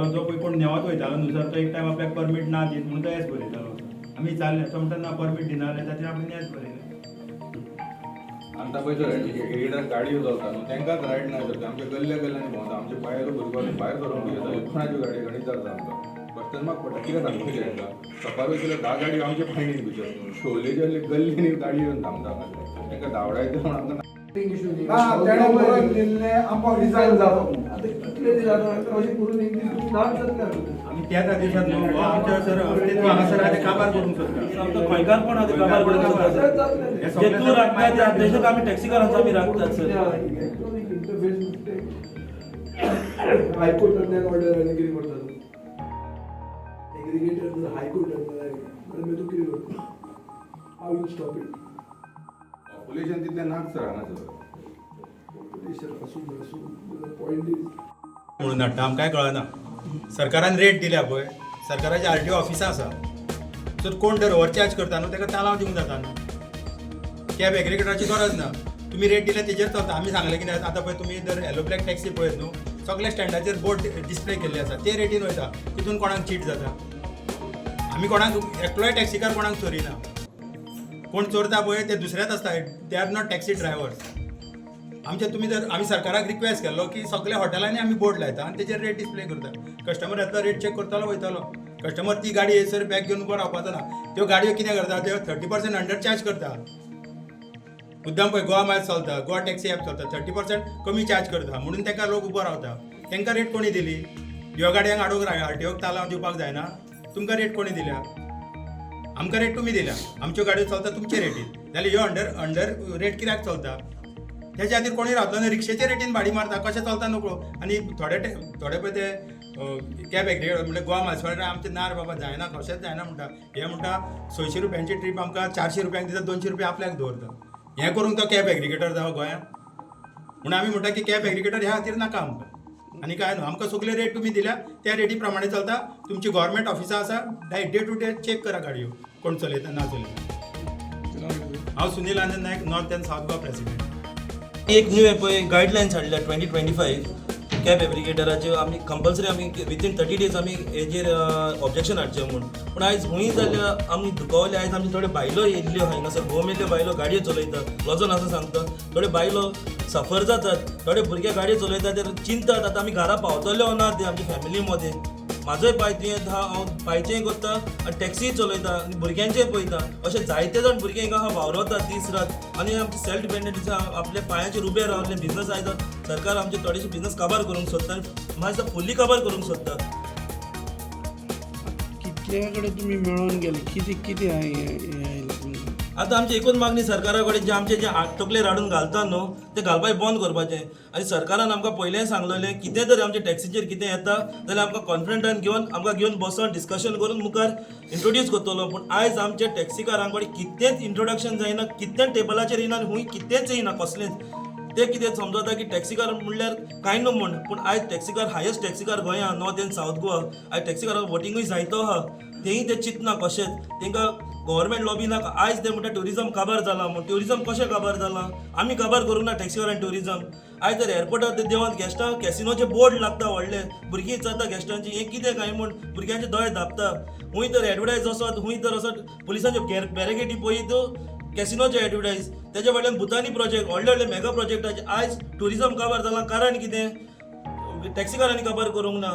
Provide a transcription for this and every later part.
जातालो जो पळय कोण नेवात वयतालो न्हू सर तो एक टायम आपल्याक परमीट ना दीत म्हणून तो येस बरयतालो आमी चालले तो म्हणटा ना परमीट दिना जाल्यार ताचेर आमी येस बरयले आमचा पळय एरिडार गाडयो चलता न्हू तांकांच रायट ना जाता आमच्या गल्ल्या गल्ल्यांनी भोंवता आमचे बायलो भुरगो भायर करून घेता कोणाच्यो गाडी गणीत जाता आमकां बस स्टँड म्हाका पडटा कितें सांगूंक तांकां सकाळ वयतले 10 गाडयो आमचे फायनीन भितर शोलेचे गल्लीनी गाडी येवन थांबता तांकां धांवडायचे म्हणून आमकां आमी त्या दिवसात न्हू आमच्या सर हांगासर आतां काबार करूंक सोदता खंयकार कोण आतां काबार करूंक सोदता जे तूं राखता त्या देशाक आमी टॅक्सीकारांचो आमी राखतात सर हायकोर्टान ऑर्डर आनी कितें करता एग्रीगेटर जर हायकोर्टान जाल्यार तूं कितें करता how you stop it population तितलें नाच सर हांगासर पॉयंट इज म्हणून धाडटा आमकां कांय कळना सरकारान रेट दिल्या पळय सरकाराची आरटीओ ऑफिसां आसा सो कोण जर ओव्हरचार्ज करता न्हू ताका तालाव दिवंक जाता न्हू कॅब एग्रीगेटराची गरज ना तुमी रेट दिल्या तेजेर चलता आमी सांगलें कितें आतां पळय तुमी जर येलो ब्लॅक टॅक्सी पळयत न्हू सगळ्या स्टँडाचेर बोर्ड डिस्प्ले केल्ले आसा ते रेटीन वयता तितून कोणाक चीट जाता आमी कोणाक एकलोय टॅक्सीकार कोणाक चोरिना कोण चोरता पळय ते दुसरेच आसता they are not taxi drivers आमचे तुमी जर आमी सरकाराक रिक्वेस्ट केल्लो की सगळ्या हॉटेलांनी आमी बोर्ड लायता आनी तेजेर रेट डिस्प्ले करता कस्टमर येतलो रेट चॅक करतालो वयतालो कस्टमर ती गाडी येसर बॅग घेवन उबो रावपाचो ना त्यो गाडयो कितें करता त्यो 30% अंडर चार्ज करता मुद्दाम पळय गोवा मायल्स चलता गोवा टॅक्सी ॲप चलता 30% कमी चार्ज करता म्हणून ताका लोक उबो रावता तांकां रेट कोणी दिली ह्यो गाडयांक हाडूंक आरटीओक तालाव दिवपाक जायना तुमकां रेट कोणी दिल्या आमकां रेट तुमी दिल्या आमच्यो गाडयो चलता तुमचे रेटीन जाल्यार ह्यो अंडर रेट कित्याक चलता त्याच्या खातीर कोणी रावतलो ना रिक्षेचे रेटीन भाडी मारता कशें चलता नकळो आनी थोडे पळय ते कॅब एग्रीगेटर म्हणजे गोवा म्युनिसिपालिटी आमचे नार बाबा जायना कशेंच जायना म्हणटा हे म्हणटा 600 रुपयांची ट्रीप आमकां 400 रुपयांक दिता 200 रुपया आपल्याक दवरता हें करूंक तो कॅब एग्रीगेटर जावं गोंयांत म्हणून आमी म्हणटा की कॅब एग्रीगेटर ह्या खातीर नाका आमकां आनी काय न्हू आमकां सगळे रेट तुमी दिल्या त्या रेटी प्रमाणे चलता तुमची गव्हर्मेंट ऑफिसां आसा direct day to day check करा गाडयो कोण चलयता ना चलयता हांव Sunil Anand Nayak north and south Goa president एक न्यू पळय गायडलायन्स हाडल्या 2025 कॅब एग्रीगेटराच्यो आमी कंपल्सरी आमी विथीन 30 days आमी हेजेर ऑब्जेक्शन हाडचें म्हूण पूण आयज हुंय जाल्यार आमी दुखवले आयज आमचे थोडे बायलो येयल्ल्यो हांगासर भोव मेल्ल्यो बायलो गाडयो चलयता वजन आसा सांगता थोडे बायलो सफर जातात थोडे भुरगे गाडयो चलयतात ते चिंतात आतां आमी घरा पावतल्यो ना ते आमच्या फॅमिली मदें म्हाजोय पांय तुवें हांव पांयचेंय करता आनी टॅक्सीय चलयता आनी भुरग्यांचेय पळयता अशें जायते जाण भुरगे हिंगा वावरता दीस रात आनी आमचे सेल्फ डिपेंडंट आपल्या पांयाचेर उबे रावले बिझनस आयज सरकार आमचे थोडेशे बिझनस काबार करूंक सोदता आनी म्हाका फुल्ली काबार करूंक सोदता कितल्या कडेन तुमी मेळोन गेले कितें आतां आमची एकूच मागणी सरकारा कडेन जे आमचे जे तकलेर हाडून घालता न्हू ते घालपाक बंद करपाचें आनी सरकारान आमकां पयलेंय सांगलेलें कितें जर आमच्या टॅक्सीचेर कितें येता जाल्यार आमकां कॉन्फरंटान घेवन बसोन डिस्कशन करून मुखार इंट्रोड्यूस करतलो पूण आयज आमच्या टॅक्सीकारां कडेन कितेंच इंट्रोडक्शन जायना कितेंच टेबलाचेर येयना आनी हुंय कितेंच येयना कसलेंच ते कितें समजता की टॅक्सीकार म्हणल्यार कांय न्हू म्हण पूण आयज टॅक्सीकार हायस्ट टॅक्सीकार गोंयांत नॉर्थ एंड सावथ गोवा आयज टॅक्सीकारांक वोटींगूय जायतो आहा तेंय ते चिंतना कशेंच तांकां गव्हर्मेंट लॉबी नाका आयज ते म्हणटा ट्युरिजम काबार जाला म्हूण ट्युरिजम कशें काबार जालां आमी काबार करूंक ना टॅक्सीकारांनी ट्युरिजम आयज जर एअरपोर्टार ते देवान गेस्टां कॅसिनोचे बोर्ड लागता व्हडले भुरगीं जाता गेस्टांची हें कितें काय म्हूण भुरग्यांचे दोळे धापता हुंय तर एडवर्टायज असत हुंय तर असत पुलिसांच्यो बॅरिकेडी पळयत कॅसिनोचे एडवर्टायज तेच्या फाटल्यान भुतानी प्रोजेक्ट व्हडले मेगा प्रोजेक्टाचे आयज ट्युरिजम काबार जालां कारण कितें टॅक्सीकारांनी काबार करूंक ना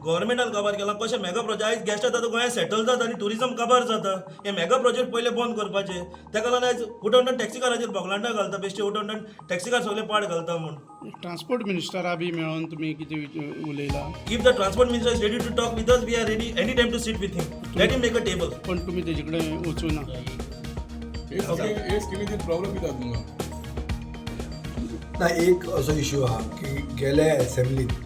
गव्हर्मेंटान काबार केला कशें मेगा प्रोजेक्ट आयज गेस्ट जाता गोंयांत सेटल जाता आनी ट्युरिजम काबार जाता हे मेगा प्रोजेक्ट पयले बंद करपाचे ताका लागून आयज उठोवण टॅक्सीकाराचेर भोगलांटा घालता बेश्टे उठोवण टॅक्सीकार सगळे पाड घालता म्हूण ट्रान्सपोर्ट मिनिस्टरा बी मेळोन तुमी कितें उलयला if the transport minister is ready to talk with us we are ready any time to sit with him let him make a table पण तुमी तेजे कडेन वचूना प्रॉब्लेम कितें तुमकां ना एक असो इश्यू आहा की गेल्या असेंब्लीत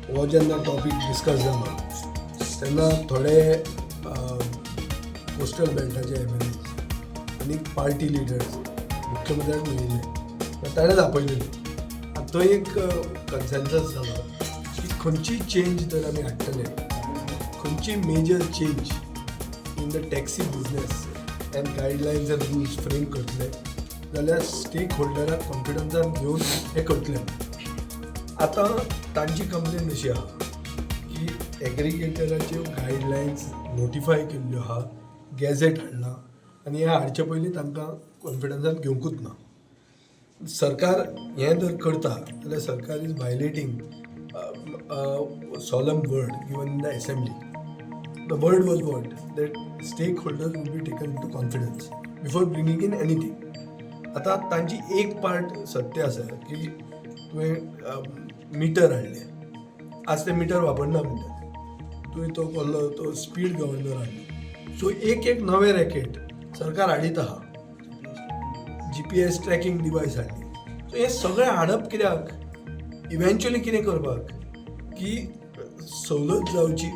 हो जेन्ना टॉपीक डिस्कस जालो तेन्ना थोडे कोस्टल बेल्टाचे MLA आनी पार्टी लिडर्स मुख्यमंत्र्याक मेळिल्ले ताणेंच आपयलेले तो एक कन्सेन्सस जालो की खंयची चेंज जर आमी हाडटले खंयची major change in the taxi business and guidelines and rules frame करतले जाल्यार स्टेक होल्डराक कॉन्फिडन्सान घेवन हें करतले आतां तांची कंप्लेन अशी आहा की एग्रिगेटराच्यो गायडलायन्स नोटिफाय केल्ल्यो आहा, गॅझेट हाडला आनी हे हाडचे पयलीं तांकां कॉन्फिडन्सान घेवंकूच ना. सरकार हें जर करता जाल्यार सरकार is वायलेटींग solemn word given in the assembly. The word was what? That stakeholders will be taken into confidence before bringing in anything. आता तांची एक पार्ट सत्य आसा की तुवें मिटर हाडले, आज ते मिटर वापरना म्हणटात, तुवें तो कसलो तो स्पीड गव्हर्नर हाडलो. सो एक नवे रॅकेट सरकार हाडीत आहा, GPS ट्रॅकिंग डिवायस हाडली. सो हें सगळें हाडप कित्याक? इव्हेंच्युअली कितें करपाक की सवलत जावची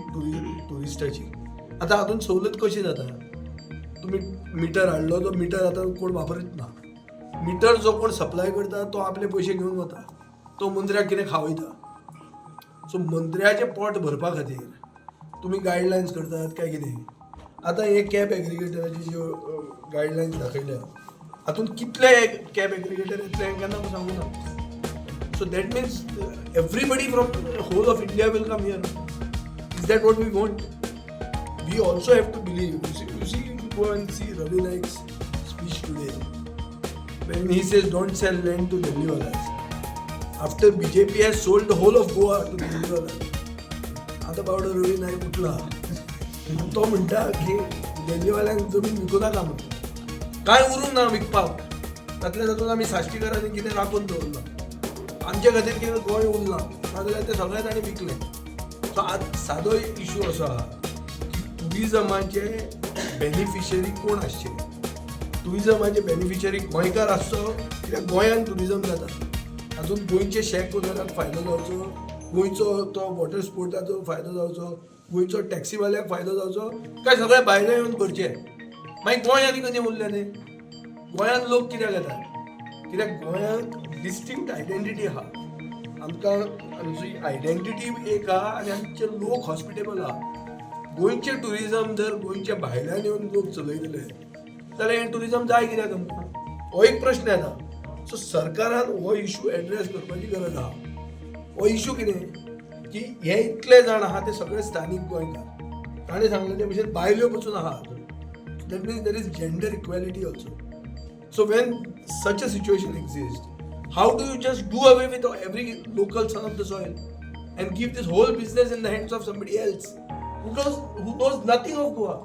टुरिस्टाची. आतां हातून सवलत कशी जाता? तुमी मिटर हाडलो, तो मिटर आतां कोण वापरीत ना. मिटर जो कोण सप्लाय करता तो आपले पयशे घेवन वता, तो मंत्र्याक कितें खावयता. सो मंत्र्याचें पोट भरपा खातीर तुमी गायडलायन्स करतात काय कितें? आतां हे कॅब एग्रिगेटराची ज्यो गायडलायन्स दाखयल्या हातून कितले कॅब एग्रिगेटर येतले हें केन्ना सांगूं ना. So that means everybody from the whole of India will come here. Is that what we want? We also have to believe. You see, go and see Ravi Naik's speech today. When he says don't sell land to Delhiwalas. After BJP has sold the whole of Goa to Delhiwalas. आता बावडा रवी नाईक उठला. तो म्हणटा की दिल्लीवाल्यांक जमीन विकूं नाका म्हणून. कांय उरूंक ना विकपाक. तातूंत आमी साश्टीकरांनी कितें राखून दवरला. आमच्या खातीर कितें गोंय उरलां, नाजाल्यार ते सगळे ताणें विकले. सो आज सादो इशू असो आहा की टुरिजमाचे बेनिफिशरी कोण आसचे? टुरिजमाचे बेनिफिशरी गोंयकार आसचो कित्याक गोंयांत टुरिजम जाता. हातूंत गोंयचे शेक ओनराक फायदो जावचो, गोंयचो तो वॉटर स्पोर्टाचो फायदो जावचो, गोंयचो टॅक्सीवाल्याक फायदो जावचो, काय सगळे भायले येवन भरचे. मागीर गोंय आनी कशें उरलें न्ही? गोंयांत लोक कित्याक येतात? कित्याक गोंयांत डिस्टिंक्ट आयडेंटिटी आहा. आमकां आमची आयडेंटिटी एक आहा आनी आमचे लोक हॉस्पिटेबल आहा. गोंयचें टुरिजम जर गोंयच्या भायल्यान येवन लोक चलयतले जाल्यार हें टुरिजम जाय कित्याक आमकां? हो एक प्रश्न येता. सो सरकारान हो इशू एड्रेस करपाची गरज आहा. हो इशू कितें की हे इतले जाण आहा ते सगळे स्थानीक गोंयकार. ताणें सांगले ते भशेन बायल्यो पसून आहा. That means there is gender equality also. So when such a situation exists, how do you just do away with every local son of the soil and give this whole business in the hands of somebody else who knows nothing of Goa?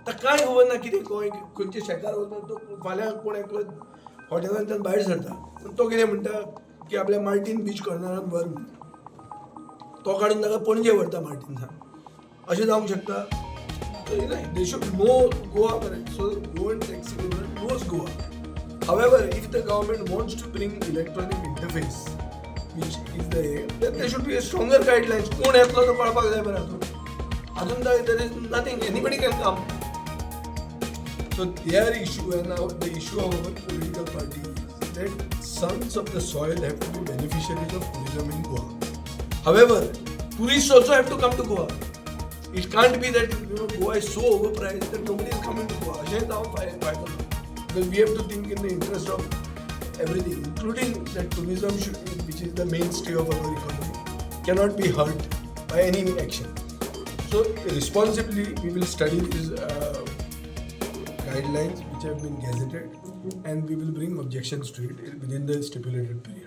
तर काय खबर ना कितें गोंय खंयचे शेकार वता तो फाल्यां कोण एकलो हॉटेलांतल्यान भायर सरता, तो कितें म्हणटा की आपल्या मार्टीन बीच कॉर्नरान व्हर म्हणून. तो काडून ताका पणजे व्हरता मार्टिन्सान. अशें जावंक शकता? They should know Goa, correct? So Goan taxi knows Goa. However, if the government wants to bring electronic interface, which is the aim, then there should be a stronger guidelines. कोण येतलो तो कळपाक जाय बरं हातून. अजून there is nothing. Anybody can come. So their issue and now the issue of our political party is that sons of the soil have to be beneficiaries of tourism in Goa. However, tourists also have to come to Goa. It can't be that Goa is so overpriced that nobody is coming to Goa. अशें जावंक फायदो. Because we have to think in the interest of everything, including that tourism, which is the mainstay of our economy, cannot be hurt by any action. So responsibly, we will study these guidelines which have been gazetted, and we will bring objections to it within the stipulated period.